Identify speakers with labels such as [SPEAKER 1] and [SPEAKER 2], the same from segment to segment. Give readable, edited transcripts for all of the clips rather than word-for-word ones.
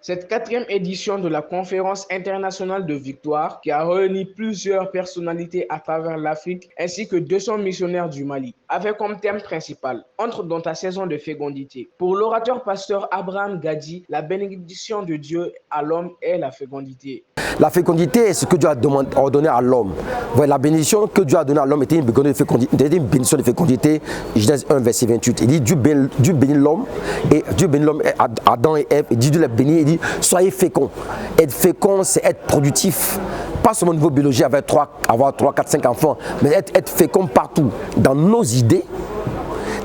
[SPEAKER 1] Cette quatrième édition de la conférence internationale de victoire, qui a réuni plusieurs personnalités à travers l'Afrique ainsi que 200 missionnaires du Mali, avait comme thème principal « Entre dans ta saison de fécondité ». Pour l'orateur pasteur Abraham Gadi, la bénédiction de Dieu à l'homme est la fécondité.
[SPEAKER 2] La fécondité est ce que Dieu a ordonné à l'homme. La bénédiction que Dieu a donnée à l'homme était une bénédiction de fécondité. Genèse 1, verset 28. Il dit Dieu bénit l'homme, et Dieu bénit l'homme, Adam et Ève, et Dieu les bénit, il dit soyez féconds. Être fécond, c'est être productif. Pas seulement au niveau biologique, avoir 3, 4, 5 enfants, mais être fécond partout, dans nos idées,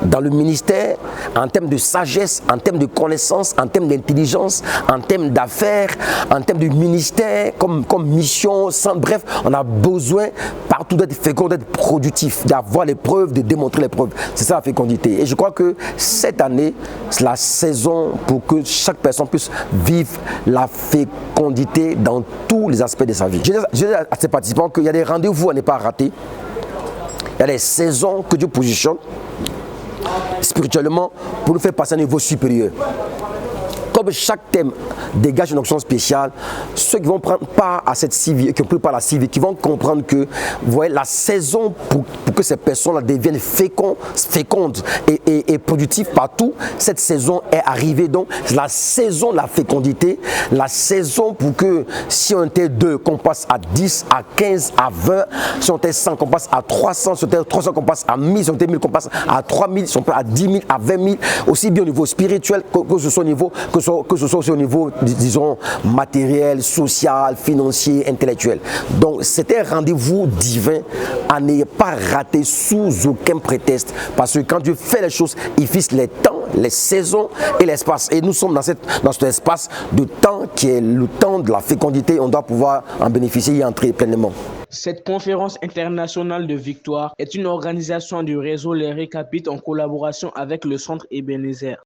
[SPEAKER 2] dans le ministère, en termes de sagesse, en termes de connaissance, en termes d'intelligence, en termes d'affaires, en termes de ministère, comme mission, bref, on a besoin partout d'être fécond, d'être productif, d'avoir les preuves, de démontrer les preuves. C'est ça la fécondité. Et je crois que cette année, c'est la saison pour que chaque personne puisse vivre la fécondité dans tous les aspects de sa vie. Je dis à ces participants qu'il y a des rendez-vous à ne pas rater. Il y a des saisons que Dieu positionne spirituellement pour nous faire passer à un niveau supérieur. Comme chaque thème dégage une option spéciale, ceux qui vont prendre part à cette civière, qui ont pris part à la civière, qui vont comprendre que voyez, la saison pour que ces personnes-là deviennent fécondes et productives partout, cette saison est arrivée. Donc, c'est la saison de la fécondité, la saison pour que si on était 2, qu'on passe à 10, à 15, à 20, si on était 100, qu'on passe à 300, si on était 300, qu'on passe à 1000, si on était 1000, qu'on passe à 3000, si on passe à 10 000, à 20 000, aussi bien au niveau spirituel que ce soit au niveau au niveau, disons, matériel, social, financier, intellectuel. Donc, c'était un rendez-vous divin à ne pas rater sous aucun prétexte. Parce que quand Dieu fait les choses, il fixe les temps, les saisons et l'espace. Et nous sommes dans cet espace de temps qui est le temps de la fécondité. On doit pouvoir en bénéficier et y entrer pleinement.
[SPEAKER 1] Cette conférence internationale de victoire est une organisation du réseau Les Récapites en collaboration avec le Centre Ebenezer.